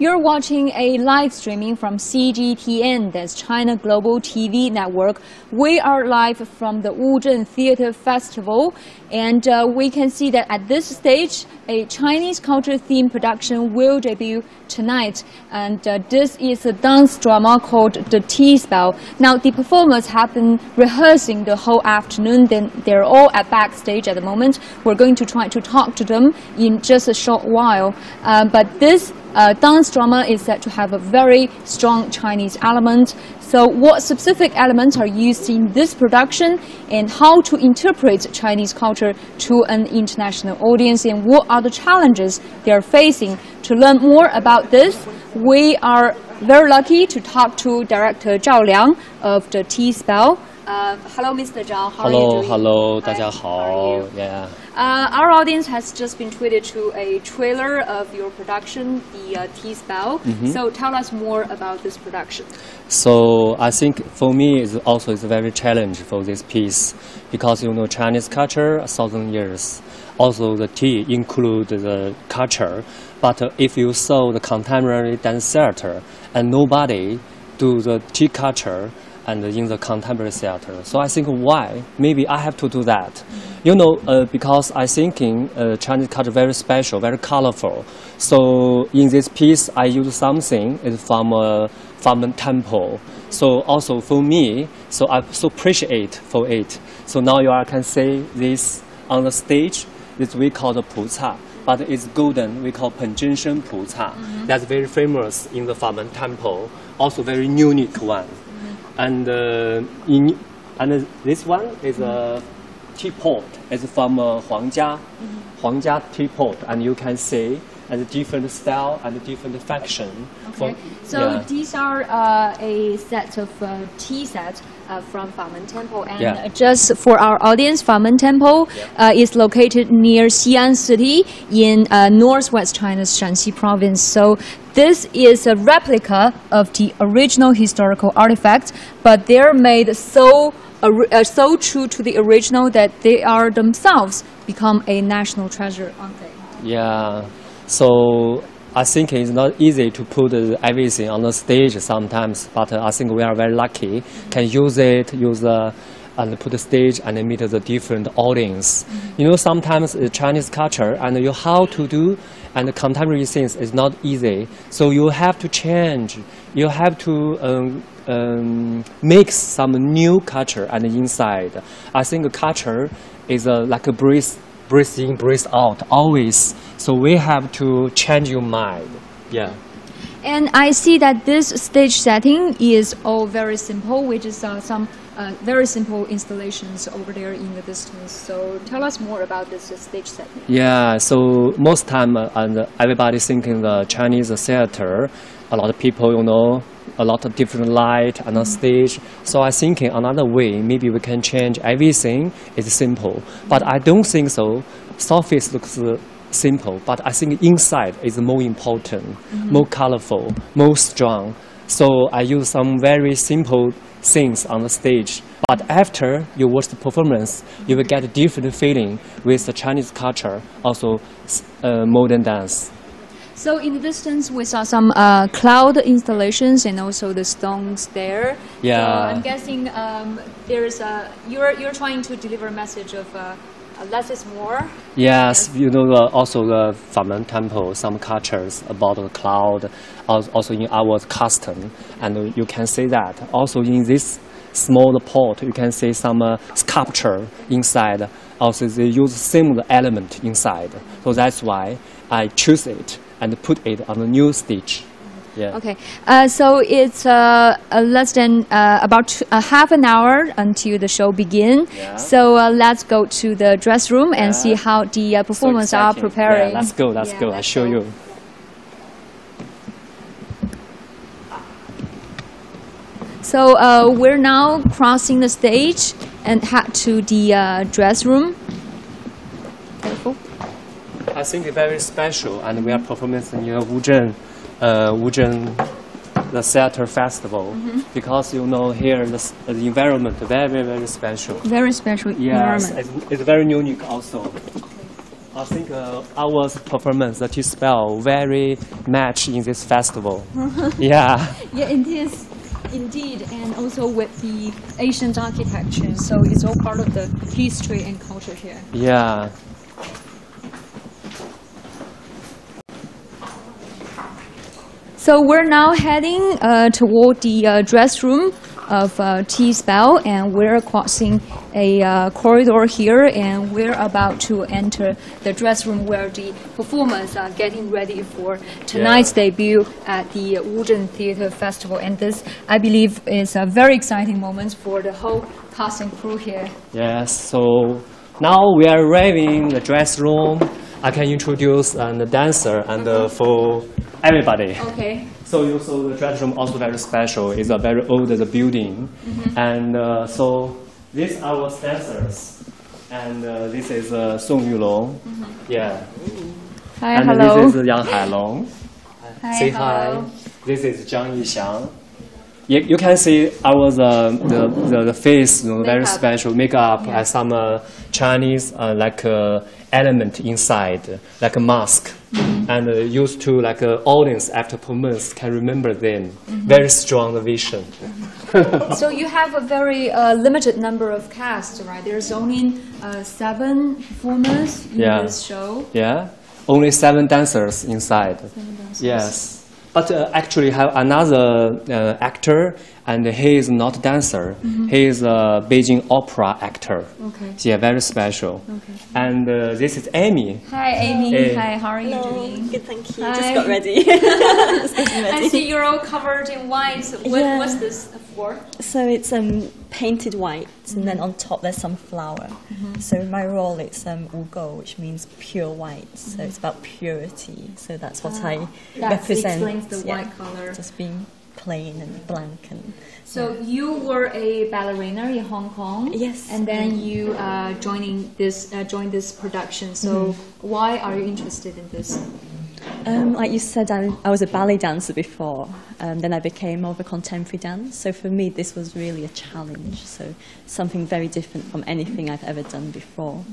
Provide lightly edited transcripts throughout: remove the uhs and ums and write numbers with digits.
You're watching a live streaming from CGTN, that's China Global TV Network. We are live from the Wuzhen Theatre Festival, and we can see that at this stage, a Chinese culture-themed production will debut tonight. And this is a dance drama called The Tea Spell. Now, the performers have been rehearsing the whole afternoon. Then they're all at Backstage at the moment. We're going to try to talk to them in just a short while. But this dance drama is said to have a very strong Chinese element. So what specific elements are used in this production, and how to interpret Chinese culture to an international audience, and what are the challenges they are facing? To learn more about this, we are very lucky to talk to director Zhao Liang of The Tea Spell. Hello, Mr. Zhang. How are you doing? Hello, 大家好. Yeah. Our audience has just been treated to a trailer of your production, The Tea Spell. So tell us more about this production. So I think for me it's also very challenging for this piece because Chinese culture 1,000 years. Also the tea include the culture, but if you saw the contemporary dance theater and nobody do the tea culture and in the contemporary theater. So I think why? Maybe I have to do that. Because I thinking Chinese culture very special, very colorful. So in this piece, I use something from a temple. So also for me, so I so appreciate for it. So now you can see this on the stage. This we call the Pu Ca, but it's golden. We call Penjenshen Pu Ca. That's very famous in the Famen temple. Also very unique one. And this one is a teapot. It's from Huangjia teapot, and you can see as a different style and a different function. Okay. So these are a set of tea sets from Famen Temple, and just for our audience, Famen Temple is located near Xi'an City in northwest China's Shanxi province. So this is a replica of the original historical artifacts, but they're made so true to the original that they are themselves become a national treasure, aren't they? Yeah. So I think it's not easy to put everything on the stage sometimes, but I think we are very lucky. Can use and put the stage and meet the different audience. Sometimes Chinese culture and you how to do and contemporary things is not easy. So you have to change. You have to make some new culture and inside. I think culture is like a breathe in, breathe out, always. So we have to change your mind. Yeah. And I see that this stage setting is all very simple. We just saw some very simple installations over there in the distance. So tell us more about this stage setting. Yeah, so most time and everybody thinking the Chinese theater, a lot of people, a lot of different light on the stage. So I think another way, maybe we can change everything. It's simple, but I don't think so. Surface looks simple, but I think inside is more important, more colorful, more strong. So I use some very simple things on the stage. But after you watch the performance, you will get a different feeling with the Chinese culture, also modern dance. So in the distance, we saw some cloud installations and also the stones there. Yeah. So I'm guessing you're trying to deliver a message of less is more. Yes, also the Famen temple, some cultures about the cloud, also in our custom, and you can see that. Also in this small pot, you can see some sculpture inside. Also they use similar element inside. So that's why I choose it and put it on a new stage. Yeah. Okay, so it's less than about half an hour until the show begins. Yeah. So let's go to the dress room and see how the performers are preparing. Yeah, let's go. I'll show you. So we're now crossing the stage and head to the dress room. Careful. I think it's very special, and we are performing in Wuzhen the Theatre Festival, because here the environment very, very special. Very special yes, environment. it's very unique also. I think our performance, the tea spell, very match in this festival. Yeah. Yeah, it is indeed, and also with the ancient architecture. So it's all part of the history and culture here. Yeah. So we're now heading toward the dress room of Tea Spell, and we're crossing a corridor here, and we're about to enter the dress room where the performers are getting ready for tonight's debut at the Wuzhen Theatre Festival. And this, I believe, is a very exciting moment for the whole cast and crew here. Yes, so now we are arriving in the dress room. I can introduce the dancer and for everybody. Okay. So the dress room also very special. It's a very old building, and so these are our dancers, and this is Song Yulong. Yeah. Hi, and hello. this is Yang Hailong. Hi, Say hello. hi. This is Zhang Yixiang. You can see our the face, very special makeup, and some Chinese like element inside, like a mask, and used to like audience after performance can remember them. Very strong vision. So you have a very limited number of casts, right? There's only 7 performers in this show. Yeah, only 7 dancers inside. 7 dancers. Yes. But actually have another actor, and he is not a dancer. He is a Beijing opera actor. Okay. Yeah, very special. Okay. And this is Amy. Hi, Amy. Hey. Hi, how are you doing? Good, thank you. Hi. Just got ready. Just getting ready. I see you're all covered in white. What's this for? So it's painted white, and then on top there's some flower. So in my role it's Wugou, which means pure white. So it's about purity. So that's what I represent. Explains the white color. Just being plain and blank and. So you were a ballerina in Hong Kong. Yes. And then you joined this production. So why are you interested in this? Like you said, I was a ballet dancer before, then I became more of a contemporary dance. So for me, this was really a challenge. So something very different from anything I've ever done before.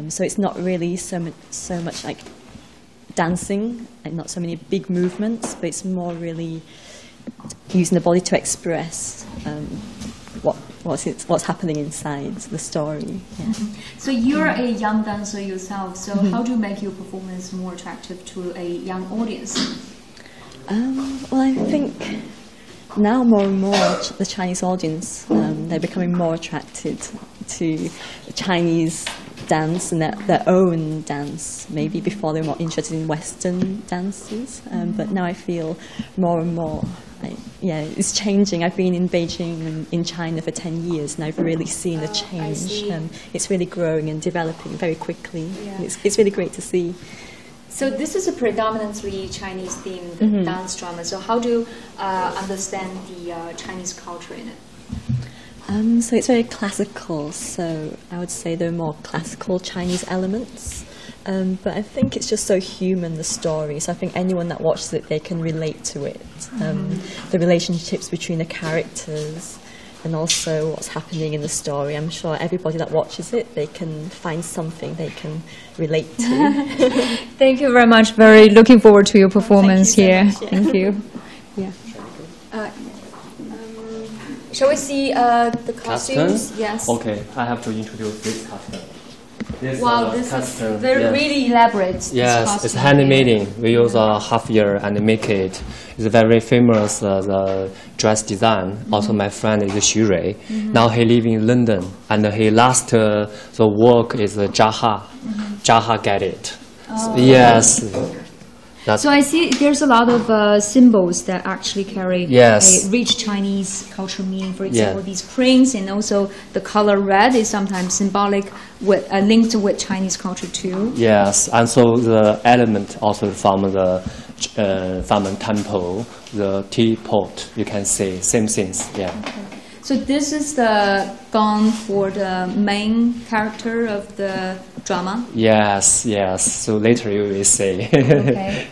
So it's not really so much like dancing, and not so many big movements, but it's more really using the body to express what's happening inside the story. Yeah. So you're a young dancer yourself. So how do you make your performance more attractive to a young audience? Well, I think now more and more the Chinese audience, they're becoming more attracted to Chinese dance and their own dance. Maybe before they were more interested in Western dances, but now I feel more and more. It's changing. I've been in Beijing and in China for 10 years, and I've really seen the change. It's really growing and developing very quickly. Yeah. It's really great to see. So this is a predominantly Chinese-themed dance drama. So how do you understand the Chinese culture in it? So it's very classical. So I would say there are more classical Chinese elements. But I think it's just so human, the story. So I think anyone that watches it, they can relate to it. The relationships between the characters and also what's happening in the story. I'm sure everybody that watches it, they can find something they can relate to. Thank you very much. Very looking forward to your performance here. Much, yeah. Thank you. Yeah. Shall we see the costumes? Yes. Okay, I have to introduce this costume. Wow, this is really elaborate. Yes, it's handmade. We use a half year and make it. It's a very famous dress design. Also, my friend is Xu Rui. Now he lives in London, and he last the work is Zhang. Zhang get it. Oh. Yes. So I see there's a lot of symbols that actually carry a rich Chinese cultural meaning. For example, these cranes, and also the color red is sometimes symbolic with linked with Chinese culture too. Yes, and so the element also from the temple, the teapot, you can see same things. Yeah. Okay. So this is the gown for the main character of the drama? Yes, yes. So later you will see. Okay.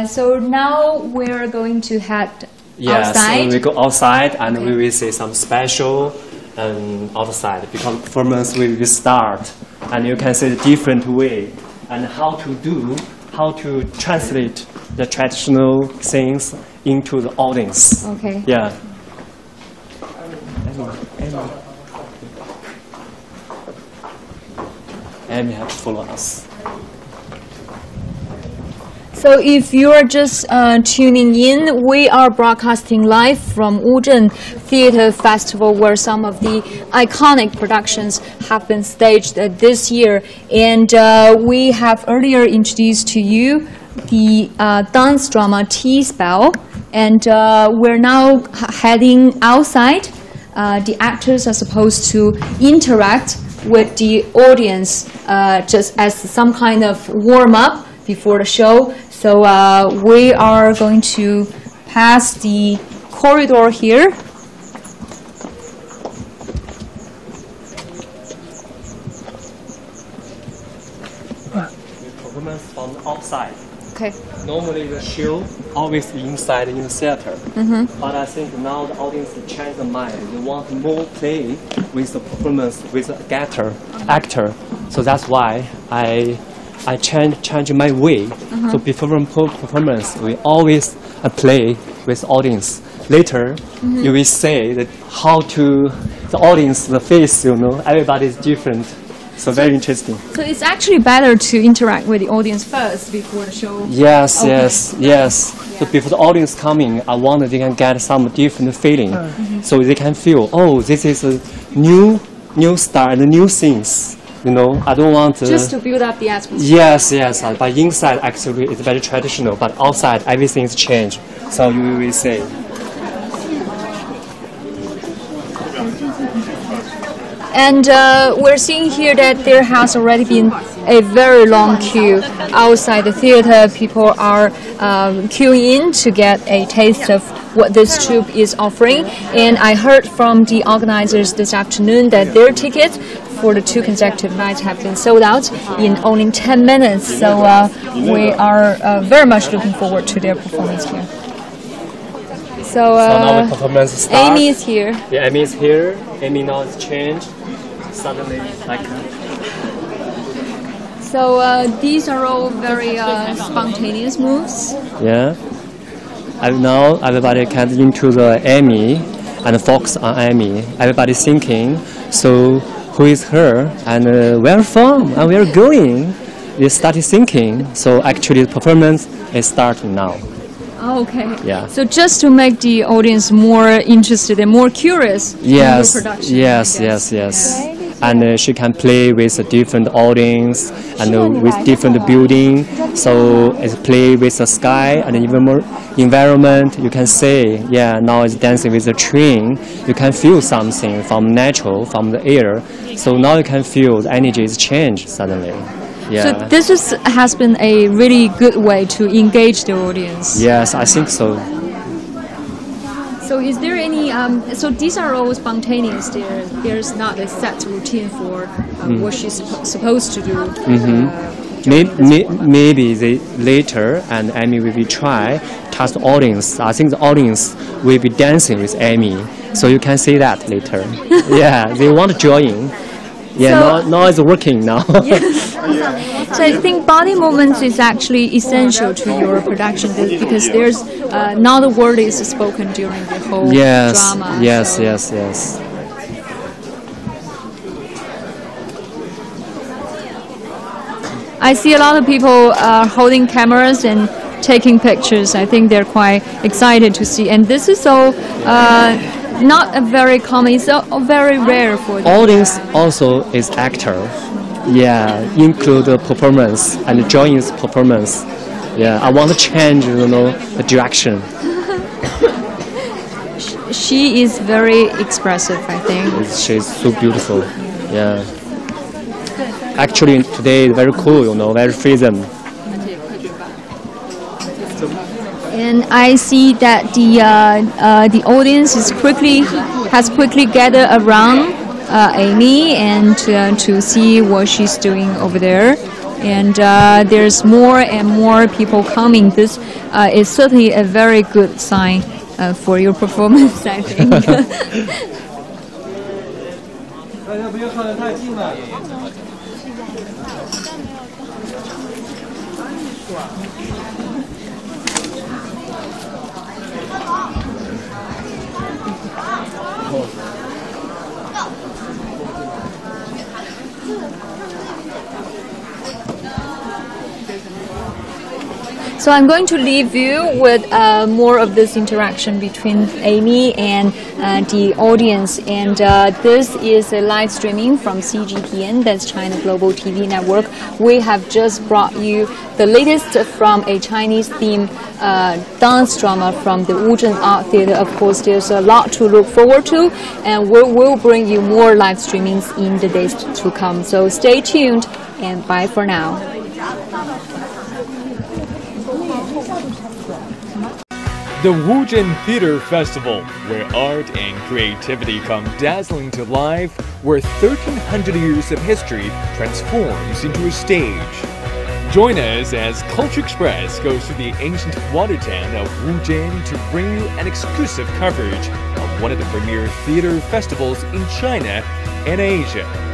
So now we're going to head outside. So we go outside and we will see some special outside, because performance will start and you can see the different way and how to translate the traditional things into the audience. Okay. Yeah. And you have to follow us. So if you are just tuning in, we are broadcasting live from Wuzhen Theatre Festival, where some of the iconic productions have been staged this year. And we have earlier introduced to you the dance drama T-Spell. And we're now heading outside. The actors are supposed to interact with the audience just as some kind of warm-up before the show. So we are going to pass the corridor here. Performance from outside. Okay. Normally the show always inside in the theater, but I think now the audience change their mind. They want more play with the performance with the actor. So that's why I change my way. So before performance, we always play with audience. Later, you will say that how to the audience, the face. Everybody is different. So very interesting. So it's actually better to interact with the audience first before the show. Yes, okay. yes. So before the audience coming, I want they can get some different feeling, so they can feel, oh, this is a new style and new things. I don't want just to build up the atmosphere. Yes. But inside actually it's very traditional, but outside everything is changed. So you will say. And we're seeing here that there has already been a very long queue outside the theater. People are queuing in to get a taste of what this troupe is offering. And I heard from the organizers this afternoon that their tickets for the 2 consecutive nights have been sold out in only 10 minutes. So we are very much looking forward to their performance here. So now the performance starts. Amy is here. Yeah, Amy is here. Amy now is changed. Suddenly, like. So these are all very spontaneous moves. Yeah. And now everybody can into the Amy and focus on Amy. Everybody thinking. So who is her and where from and where going? They started thinking. So actually, the performance is starting now. Okay. Yeah. So just to make the audience more interested and more curious in your production. Yes. And she can play with a different audience and with different building. So it's play with the sky and even more environment. You can say, yeah, now it's dancing with the train. You can feel something from natural, from the air. So now you can feel the energy is changed suddenly. Yeah. So this has been a really good way to engage the audience. Yes, I think so. So is there any, so these are all spontaneous, there's not a set routine for what she's supposed to do. Maybe they later and Amy will be try test the audience. I think the audience will be dancing with Amy. So you can see that later. Yeah, they want to join. Yeah, so, now it's working now. Yes. So I think body movements is actually essential to your production because there's now the word is spoken during the whole drama. Yes. I see a lot of people holding cameras and taking pictures. I think they're quite excited to see. And this is all not a very common, it's very rare for the audience also is actor. Yeah, include the performance and joins performance. Yeah, I want to change, the direction. She is very expressive, I think. She's so beautiful. Yeah. Actually, today is very cool, very freedom. And I see that the audience has quickly gathered around Amy and to see what she's doing over there. And there's more and more people coming. This is certainly a very good sign for your performance, I think. So I'm going to leave you with more of this interaction between Amy and the audience. And this is a live streaming from CGTN, that's China Global TV Network. We have just brought you the latest from a Chinese theme dance drama from the Wuzhen Theatre. Of course, there's a lot to look forward to, and we will bring you more live streamings in the days to come. So stay tuned, and bye for now. The Wuzhen Theatre Festival, where art and creativity come dazzling to life, where 1,300 years of history transforms into a stage. Join us as Culture Express goes to the ancient water town of Wuzhen to bring you an exclusive coverage of one of the premier theater festivals in China and Asia.